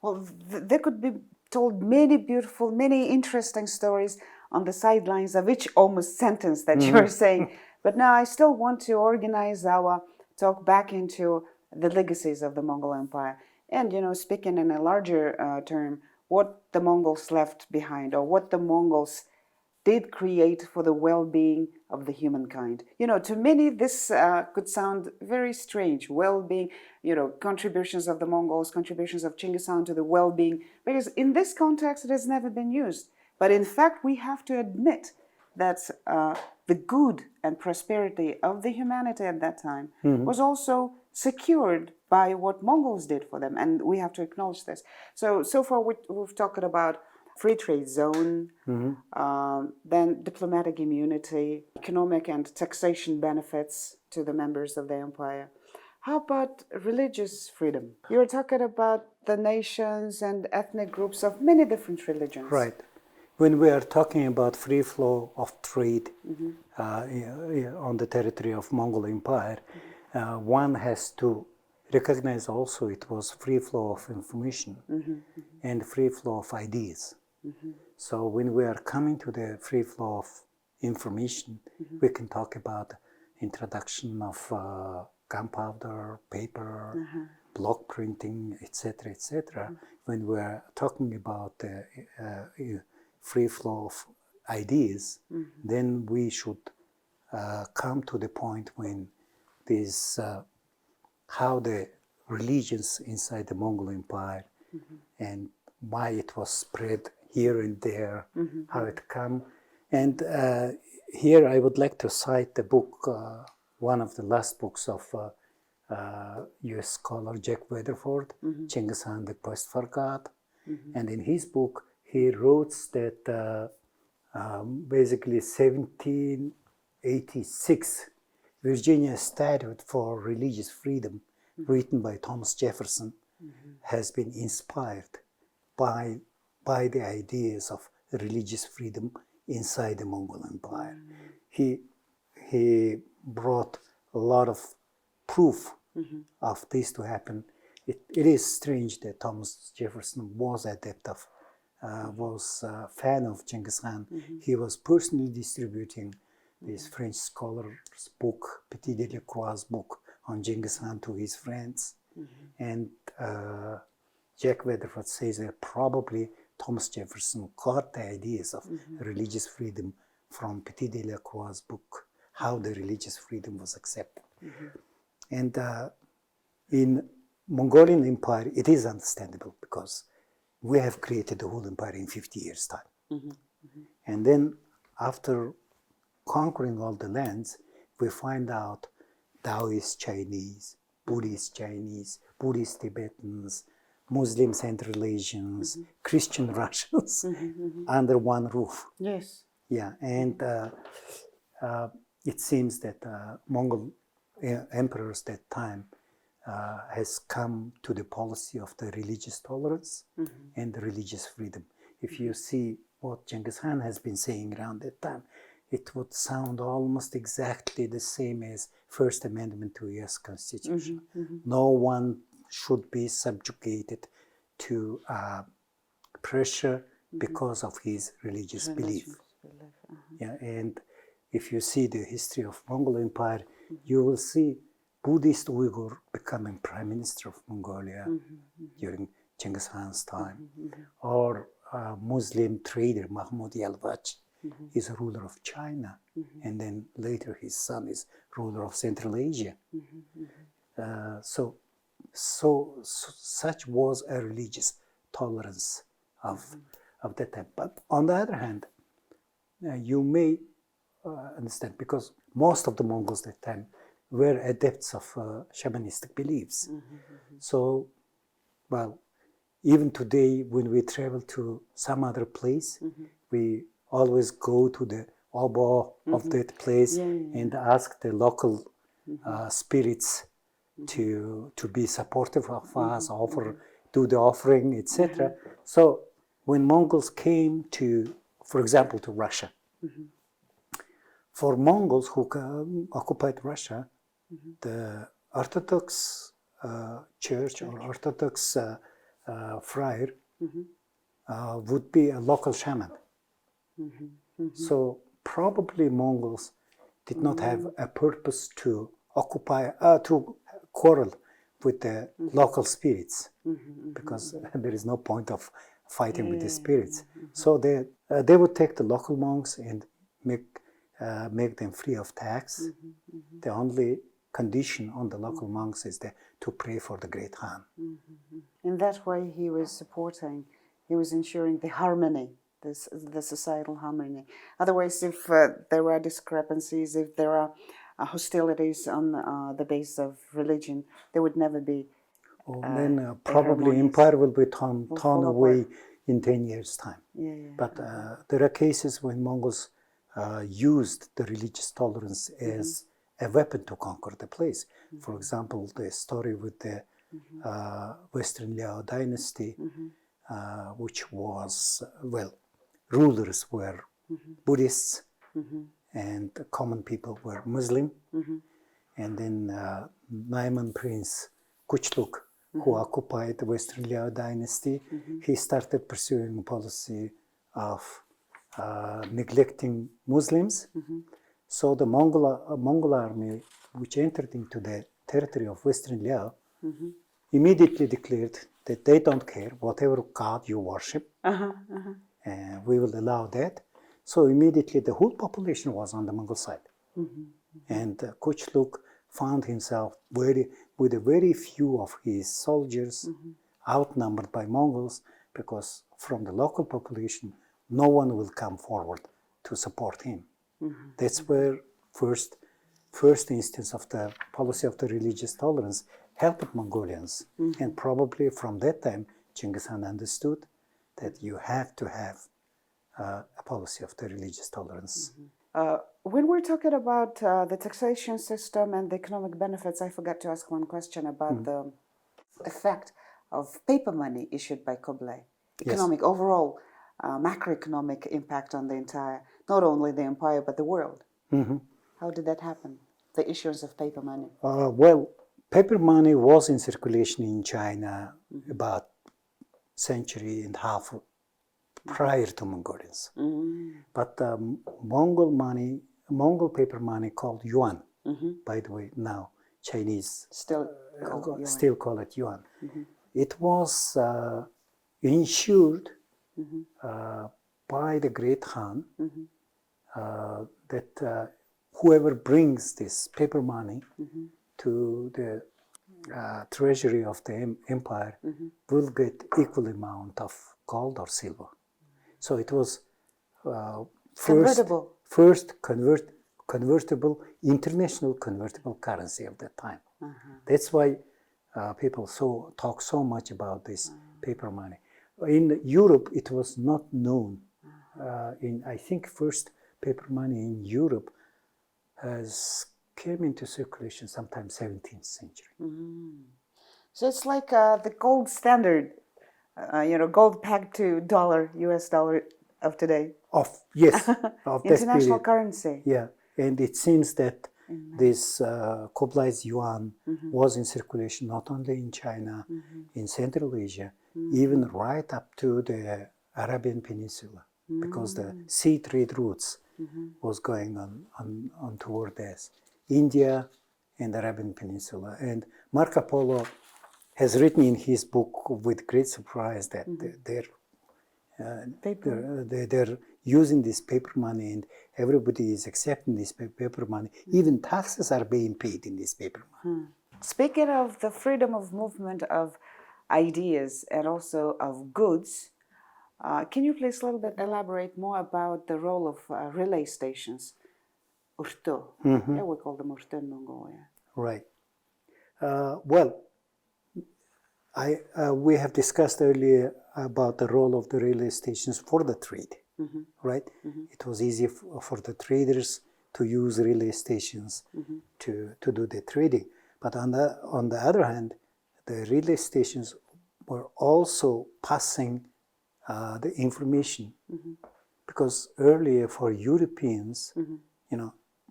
Well, there could be told many beautiful, many interesting stories on the sidelines of each almost sentence that you're saying. But now I still want to organize our talk back into the legacies of the Mongol Empire. And, you know, speaking in a larger term, what the Mongols left behind, or what the Mongols did create for the well-being of the humankind. You know, to many this could sound very strange, well-being, you know, contributions of the Mongols, contributions of Genghis Khan to the well-being, because in this context it has never been used. But in fact, we have to admit that the good and prosperity of the humanity at that time was also secured by what Mongols did for them, and we have to acknowledge this. So far we've talked about free trade zone, then diplomatic immunity, economic and taxation benefits to the members of the empire. How about religious freedom? You're talking about the nations and ethnic groups of many different religions. Right. When we are talking about free flow of trade on the territory of Mongol Empire, one has to recognize also it was free flow of information and free flow of ideas. So when we are coming to the free flow of information, we can talk about introduction of gunpowder, paper, block printing, etc., etc. When we are talking about free flow of ideas, then we should come to the point when this how the religions inside the Mongol Empire and why it was spread here and there, how it come. And here I would like to cite the book, one of the last books of US scholar Jack Weatherford, Genghis Khan the Quest for God. And in his book, he wrote that basically 1786, Virginia Statute for Religious Freedom, written by Thomas Jefferson, has been inspired by the ideas of religious freedom inside the Mongol Empire. He brought a lot of proof of this to happen. It is strange that Thomas Jefferson was adept of, was a fan of Genghis Khan. He was personally distributing this French scholar's book, Petit Delacroix's book on Genghis Khan to his friends. And Jack Weatherford says that probably Thomas Jefferson got the ideas of religious freedom from Petit Delacroix's book, how the religious freedom was accepted. And in Mongolian Empire, it is understandable because we have created the whole empire in 50 years' time. And then after conquering all the lands, we find out Taoist Chinese, Buddhist Chinese, Buddhist Tibetans, Muslim Central Asians, Christian Russians under one roof. Yes. Yeah, and it seems that Mongol emperors that time has come to the policy of the religious tolerance and the religious freedom. If you see what Genghis Khan has been saying around that time, it would sound almost exactly the same as First Amendment to US Constitution. No one should be subjugated to pressure because of his religious belief. Yeah, and if you see the history of Mongol Empire, you will see Buddhist Uyghur becoming Prime Minister of Mongolia during Genghis Khan's time, or Muslim trader Mahmud Yalvach is a ruler of China, and then later his son is ruler of Central Asia. So such was a religious tolerance of that time. But on the other hand, you may understand, because most of the Mongols that time were adepts of shamanistic beliefs. So, well, even today when we travel to some other place, we always go to the obo of that place and ask the local spirits to be supportive of us, do the offering, etc. So when Mongols came to, for example, to Russia, for Mongols who occupied Russia, the Orthodox church or Orthodox friar would be a local shaman. So probably Mongols did not have a purpose to occupy, to quarrel with the local spirits, because there is no point of fighting with the spirits. So they would take the local monks and make them free of tax. The only condition on the local monks is to pray for the Great Khan. In that way, he was ensuring the harmony the societal harmony. Otherwise, if there are discrepancies, if there are hostilities on the basis of religion, there would never be. Then probably empire will be torn away in 10 years' time. But there are cases when Mongols used the religious tolerance as a weapon to conquer the place. For example, the story with the Western Liao dynasty, which was, rulers were Buddhists and the common people were Muslim. And then Naiman Prince Kuchluk, who occupied the Western Liao dynasty, he started pursuing a policy of neglecting Muslims. So the Mongol army, which entered into the territory of Western Liao, immediately declared that they don't care whatever god you worship, we will allow that. So immediately the whole population was on the Mongol side. And Kuchluk found himself with a very few of his soldiers outnumbered by Mongols, because from the local population, no one will come forward to support him. That's where first instance of the policy of the religious tolerance helped Mongolians. And probably from that time, Genghis Khan understood that you have to have a policy of the religious tolerance. When we're talking about the taxation system and the economic benefits, I forgot to ask one question about the effect of paper money issued by Kublai. Economic, overall, macroeconomic impact on the entire, not only the empire, but the world. How did that happen, the issuance of paper money? Paper money was in circulation in China about century and a half prior to Mongolians. But Mongol paper money called yuan, by the way, now Chinese still call it yuan. It was ensured by the Great Khan that whoever brings this paper money to the treasury of the empire will get equal amount of gold or silver. So it was international convertible currency of that time. That's why people talk so much about this paper money. In Europe, it was not known. I think first paper money in Europe came into circulation sometime 17th century. So it's like the gold standard, gold pegged to US dollar of today. Of international currency. Yeah, and it seems that this Kublai's yuan was in circulation not only in China, in Central Asia, even right up to the Arabian Peninsula, because the sea trade routes was going on toward this. India and the Arabian Peninsula. And Marco Polo has written in his book with great surprise that they're using this paper money, and everybody is accepting this paper money. Even taxes are being paid in this paper money. Speaking of the freedom of movement of ideas and also of goods, can you please a little bit elaborate more about the role of relay stations? Urto. Yeah, we call them Urto in Mongolia. Right. We have discussed earlier about the role of the relay stations for the trade, right? It was easy for the traders to use relay stations to do the trading. But on the other hand, the relay stations were also passing the information, because earlier for Europeans,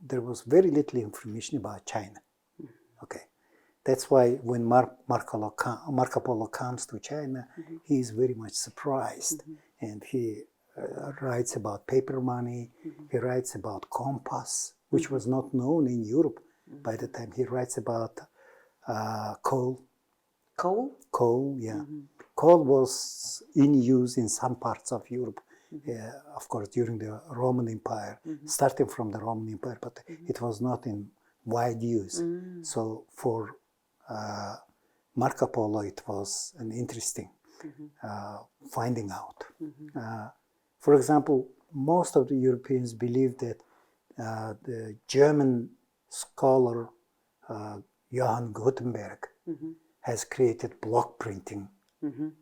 there was very little information about China. Okay, that's why when Marco Polo comes to China, he is very much surprised, and he writes about paper money. He writes about compass, which was not known in Europe by the time. He writes about coal. Coal, yeah. Coal was in use in some parts of Europe, of course, during the Roman Empire, starting from the Roman Empire, but it was not in wide use. So for Marco Polo, it was an interesting finding out. For example, most of the Europeans believe that the German scholar Johann Gutenberg has created block printing, in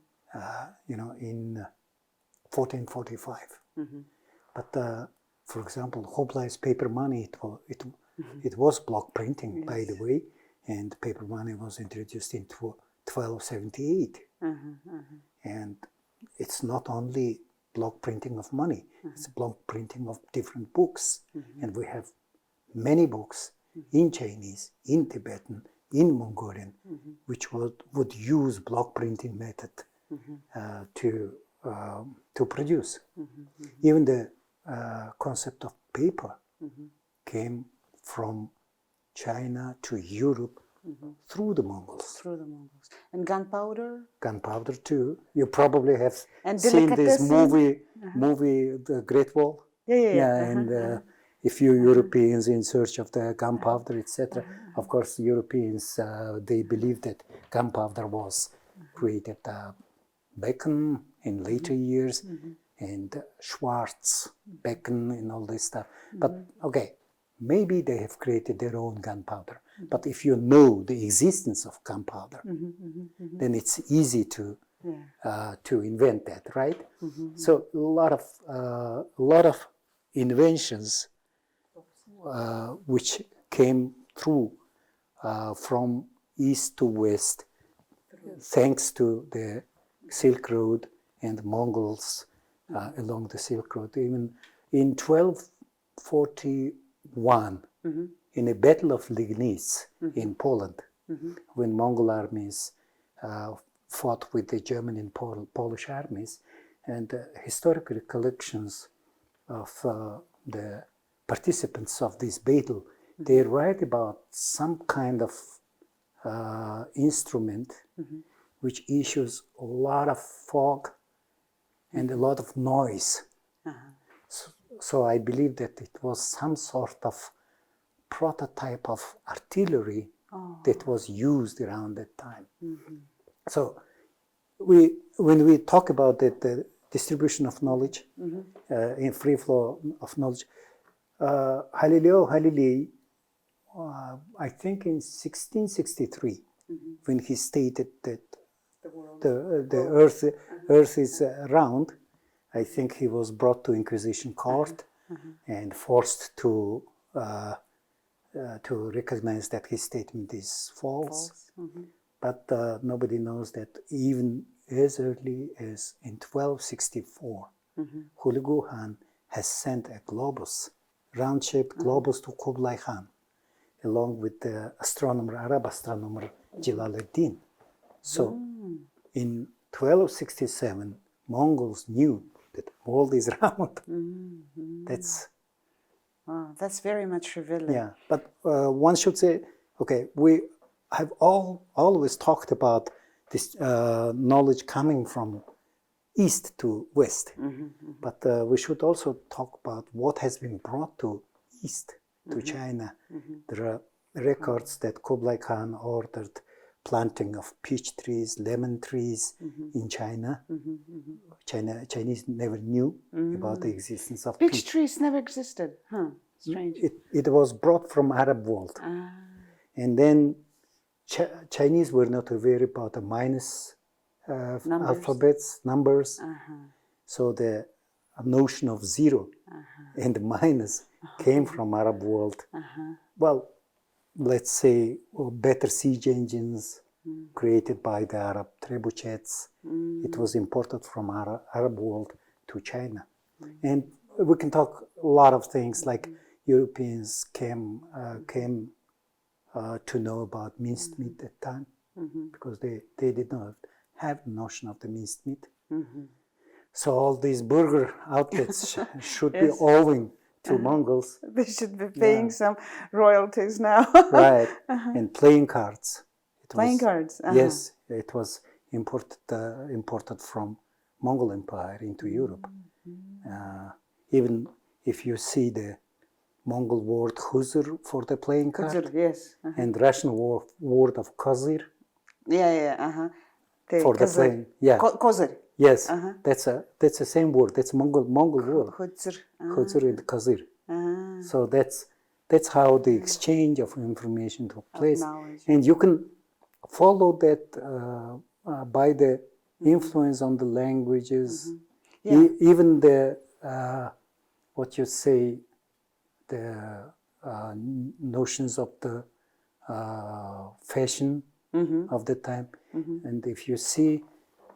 1445. But for example, Hoblai's paper money, it was block printing, by the way, and paper money was introduced in 1278. And it's not only block printing of money, it's block printing of different books. And we have many books in Chinese, in Tibetan, in Mongolian, which would use block printing method to produce. Even the concept of paper came from China to Europe through the Mongols. Through the Mongols. And gunpowder? Gunpowder too. You probably have And seen this delicatessen? movie, The Great Wall. And a few Europeans in search of the gunpowder, etc. Of course, Europeans, they believed that gunpowder was created Bacon in later years, and Schwartz, Bacon, and all this stuff. But okay, maybe they have created their own gunpowder. But if you know the existence of gunpowder, then it's easy to invent that, right? So a lot of inventions which came through from east to west, thanks to the Silk Road and Mongols along the Silk Road. Even in 1241, in a battle of Lignice in Poland, when Mongol armies fought with the German and Polish armies, and historical collections of the participants of this battle, they write about some kind of instrument which issues a lot of fog and a lot of noise. So I believe that it was some sort of prototype of artillery that was used around that time. So when we talk about the distribution of knowledge, in free flow of knowledge, Galileo Galilei, I think in 1663, when he stated that the Earth is round, I think he was brought to Inquisition court and forced to recognize that his statement is false. But nobody knows that even as early as in 1264, Hulagu Khan has sent a globus, round-shaped globus, to Kublai Khan, along with the Arab astronomer Jalaluddin. So in 1267, Mongols knew that the world is round. That's very much revealing. Yeah, but one should say, okay, we have always talked about this knowledge coming from east to west, but we should also talk about what has been brought to east, to China. There are records that Kublai Khan ordered planting of peach trees, lemon trees in China. Chinese never knew about the existence of Peach trees never existed, huh? Strange. It was brought from Arab world. And then Chinese were not aware about the minus alphabets, numbers. So the notion of zero and minus came from Arab world. Well, let's say better siege engines created by the Arab trebuchets. It was imported from Arab world to China. And we can talk a lot of things, like Europeans came to know about minced meat at that time, because they did not have the notion of the minced meat. So all these burger outlets should be owing to Mongols. They should be paying some royalties now. Right. And playing cards. Playing cards? Yes, it was imported from Mongol Empire into Europe. Even if you see the Mongol word huzur for the playing card, Huzur, yes. and Russian word of kozir for for the playing. Yeah. Kozir. Yes, that's the same word. That's Mongol word. Khuzr. Khuzr and Khazir. Ah, So that's how the exchange of information took place, knowledge. and you can follow that by the influence on the languages, Yeah. even the what you say, the notions of the fashion of the time, and if you see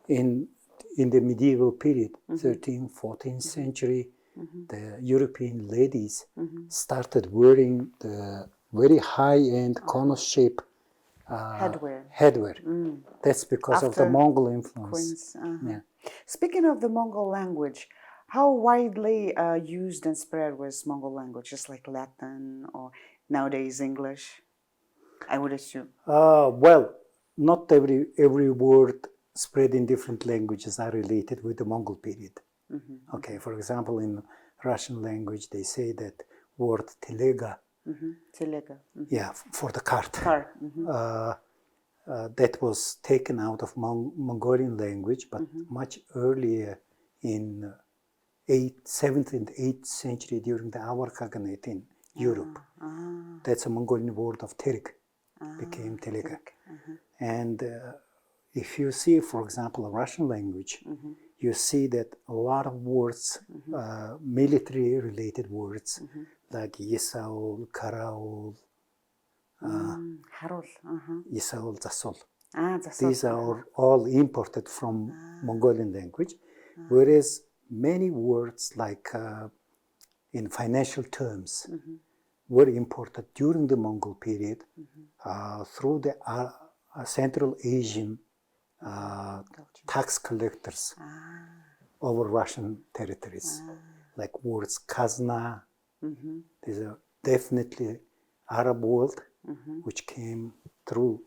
in the medieval period, 13th, 14th century, the European ladies started wearing the very high-end corner-shaped headwear. That's because of the After Mongol influence. Queens. Yeah. Speaking of the Mongol language, how widely used and spread was Mongol language, just like Latin or nowadays English, I would assume? Well, not every word spread in different languages are related with the Mongol period. Okay, for example, in Russian language, they say that word telega, Telega. yeah, for the cart, Car. that was taken out of Mongolian language, but much earlier in 7th and 8th century during the Avar Khaganate in Europe. That's a Mongolian word of terik, became telega. And if you see, for example, a Russian language, you see that a lot of words, military-related words, like Yisaul, Karaul, Harol. Yisaul, Zasol. Zasol. These are all imported from Mongolian language, whereas many words like in financial terms were imported during the Mongol period through the Central Asian tax collectors over Russian territories, like words kazna. These are definitely Arab word, which came through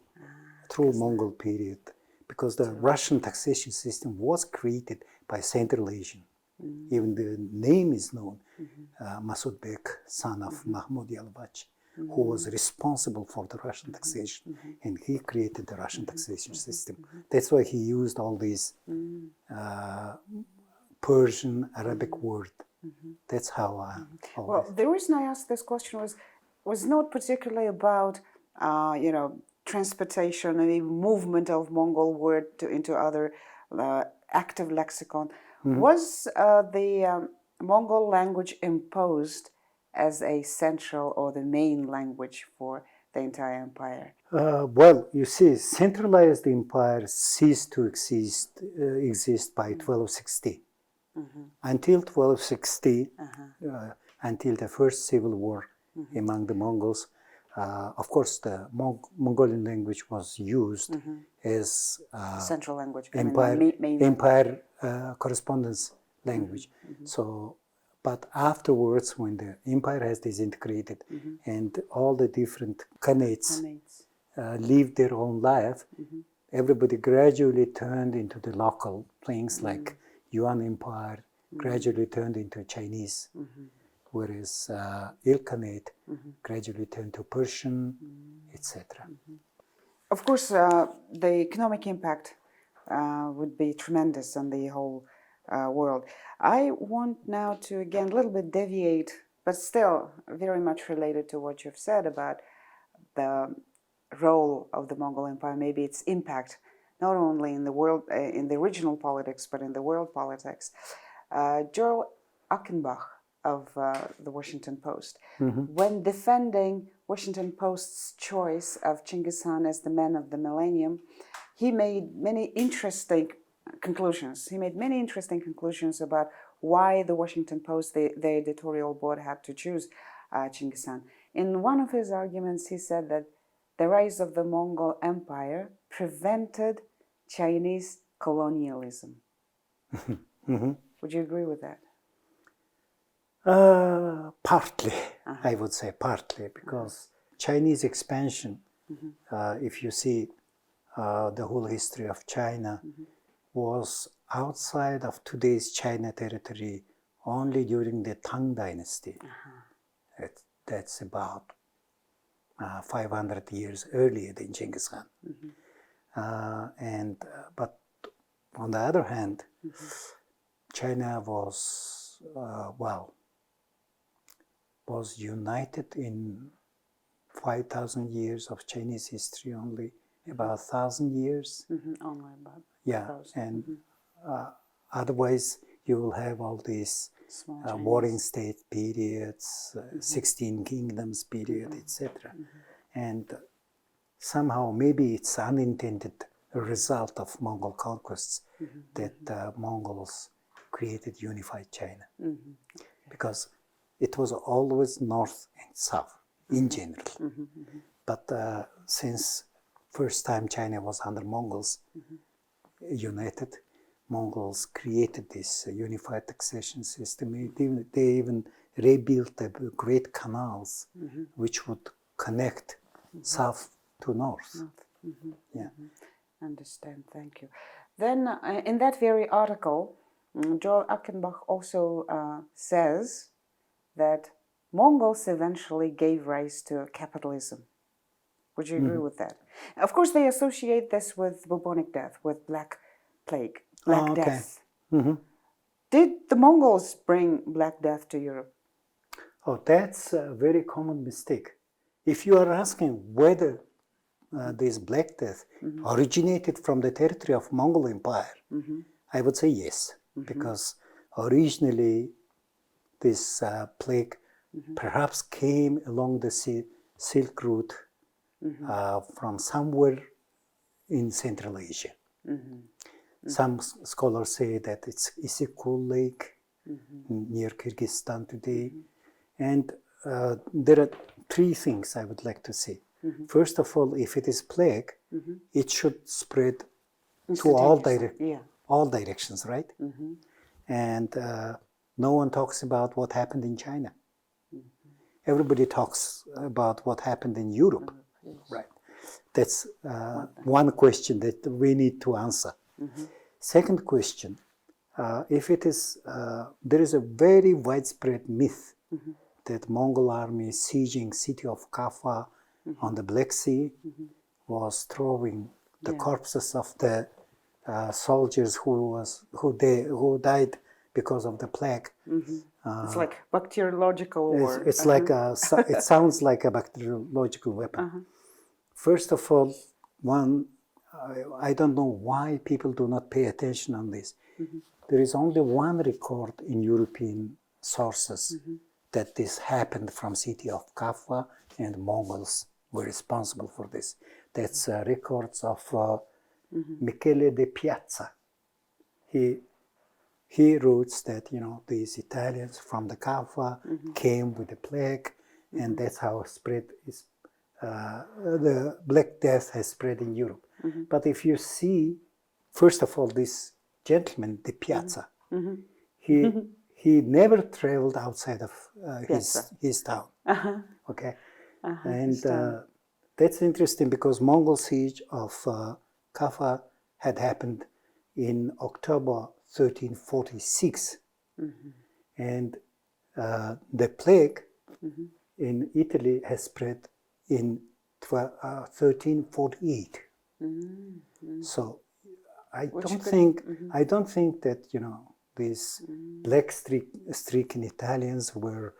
Mongol period, because the Russian taxation system was created by Central Asian. Even the name is known, Masud Bek, son of Mahmud Yalbach, who was responsible for the Russian taxation, and he created the Russian taxation system. That's why he used all these Persian, Arabic words. That's how. Well, the reason I asked this question was not particularly about transportation and even movement of Mongol word into other active lexicon. Was the Mongol language imposed as a central or the main language for the entire empire? Well, you see, centralized empire ceased to exist by 1260. Until 1260, until the first civil war among the Mongols, of course, the Mongolian language was used as Central language, empire correspondence language. So, but afterwards, when the empire has disintegrated and all the different khanates lived their own life, everybody gradually turned into the local things like Yuan Empire, gradually turned into Chinese, whereas Ilkhanate gradually turned to Persian, etc. Of course, the economic impact would be tremendous on the whole world. I want now to, again, a little bit deviate, but still very much related to what you've said about the role of the Mongol Empire, maybe its impact, not only in the world, in the regional politics, but in the world politics. Joel Achenbach of the Washington Post, when defending Washington Post's choice of Genghis Khan as the man of the millennium, he made many interesting conclusions. He made many interesting conclusions about why the Washington Post, the editorial board, had to choose Genghis Khan. In one of his arguments, he said that the rise of the Mongol Empire prevented Chinese colonialism. Would you agree with that? Partly, I would say partly, because Chinese expansion, if you see the whole history of China, was outside of today's China territory only during the Tang Dynasty. That's about 500 years earlier than Genghis Khan. But on the other hand, China was, was united in 5,000 years of Chinese history, only about 1,000 years. Only about Yeah, 1,000. and otherwise you will have all these warring state periods, 16 kingdoms period, etc. And somehow maybe it's unintended result of Mongol conquests that Mongols created unified China. Because it was always north and south in general. But since first time China was under Mongols, united, Mongols created this unified taxation system. They even rebuilt the great canals which would connect south to north. Yeah. Understand, thank you. Then in that very article, Joel Achenbach also says that Mongols eventually gave rise to capitalism. Would you agree with that? Of course, they associate this with bubonic death, with Black Plague, Black Death. Did the Mongols bring Black Death to Europe? Oh, that's a very common mistake. If you are asking whether this Black Death originated from the territory of Mongol Empire, I would say yes, because originally this plague perhaps came along the Silk Route from somewhere in Central Asia. Some scholars say that it's Issyk-Kul Lake near Kyrgyzstan today. And there are three things I would like to say. First of all, if it is plague, it should spread to all directions, right? And no one talks about what happened in China. Everybody talks about what happened in Europe, right? That's one question that we need to answer. Second question, if it is, there is a very widespread myth that Mongol army sieging city of Kaffa on the Black Sea was throwing the corpses of the soldiers who died because of the plague. It's like bacteriological war. It's like it sounds like a bacteriological weapon. First of all, I don't know why people do not pay attention on this. There is only one record in European sources that this happened from city of Kaffa, and Mongols were responsible for this. That's records of Michele de Piazza. He wrote that, these Italians from the Kaffa came with the plague, and that's how spread is. The Black Death has spread in Europe. But if you see, first of all, this gentleman, de Piazza, he never traveled outside of his town. Okay, and that's interesting because Mongol siege of Kaffa had happened in October 1346, and the plague in Italy has spread in 1348. So I don't think that these black streaking Italians were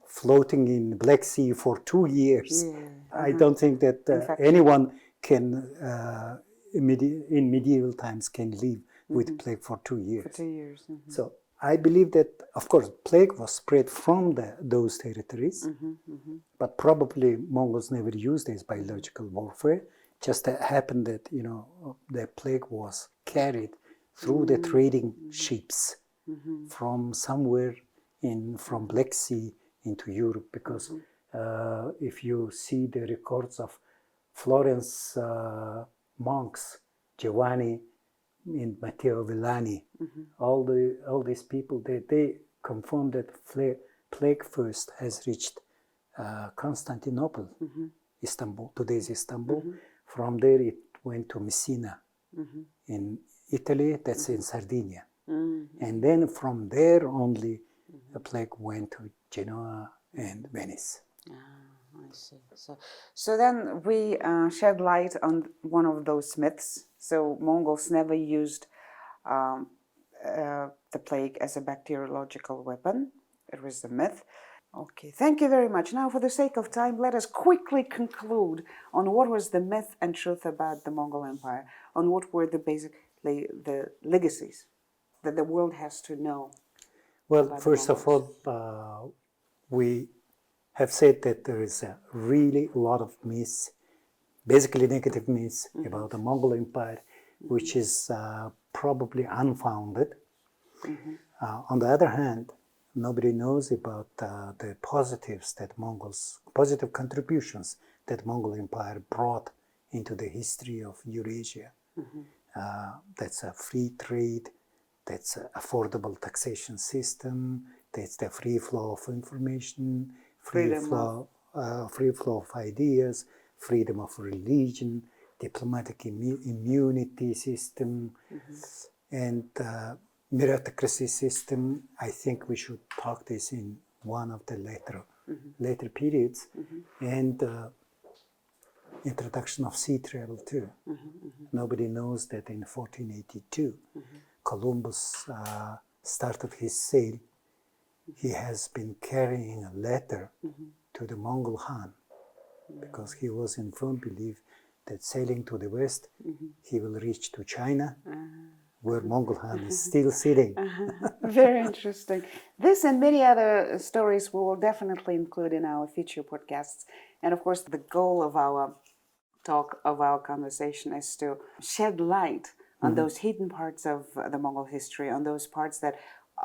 floating in the Black Sea for 2 years. I don't think that anyone can in medieval times can live with plague for 2 years. For 2 years. So I believe that, of course, plague was spread from those territories, but probably Mongols never used this biological warfare. Just happened that, the plague was carried through the trading ships from somewhere from Black Sea into Europe, because if you see the records of Florence monks, Giovanni and Matteo Villani, all these people, they confirm that plague first has reached Constantinople, Istanbul, today's Istanbul. From there it went to Messina in Italy, that's in Sardinia. And then from there only the plague went to Genoa and Venice. I see. So then we shed light on one of those myths. So Mongols never used the plague as a bacteriological weapon. It was the myth. Okay, thank you very much. Now, for the sake of time, let us quickly conclude on what was the myth and truth about the Mongol Empire, on what were basically the legacies that the world has to know. Well, first of all, we have said that there is a really lot of myths, basically negative myths about the Mongol Empire, which is probably unfounded. On the other hand, nobody knows about the positives that positive contributions that Mongol Empire brought into the history of Eurasia. That's a free trade, that's an affordable taxation system, that's the free flow of information, free flow of ideas, freedom of religion, diplomatic immunity system, and meritocracy system. I think we should talk this in one of the later periods, and introduction of sea travel too. Nobody knows that in 1482, Columbus started his sail. He has been carrying a letter to the Mongol Khan because he was in firm belief that sailing to the west, he will reach to China, where Mongol Khan is still sitting. Very interesting. This and many other stories we will definitely include in our future podcasts. And of course, the goal of our talk, of our conversation, is to shed light on those hidden parts of the Mongol history, on those parts that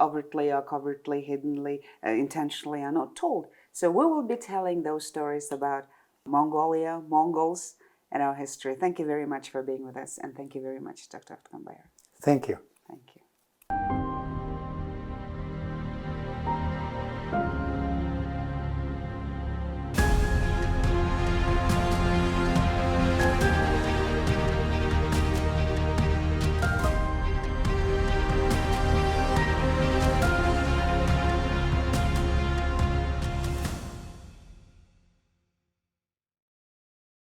overtly or covertly, hiddenly, intentionally are not told. So we will be telling those stories about Mongolia, Mongols, and our history. Thank you very much for being with us, and thank you very much, Dr. Otkambaya. Thank you.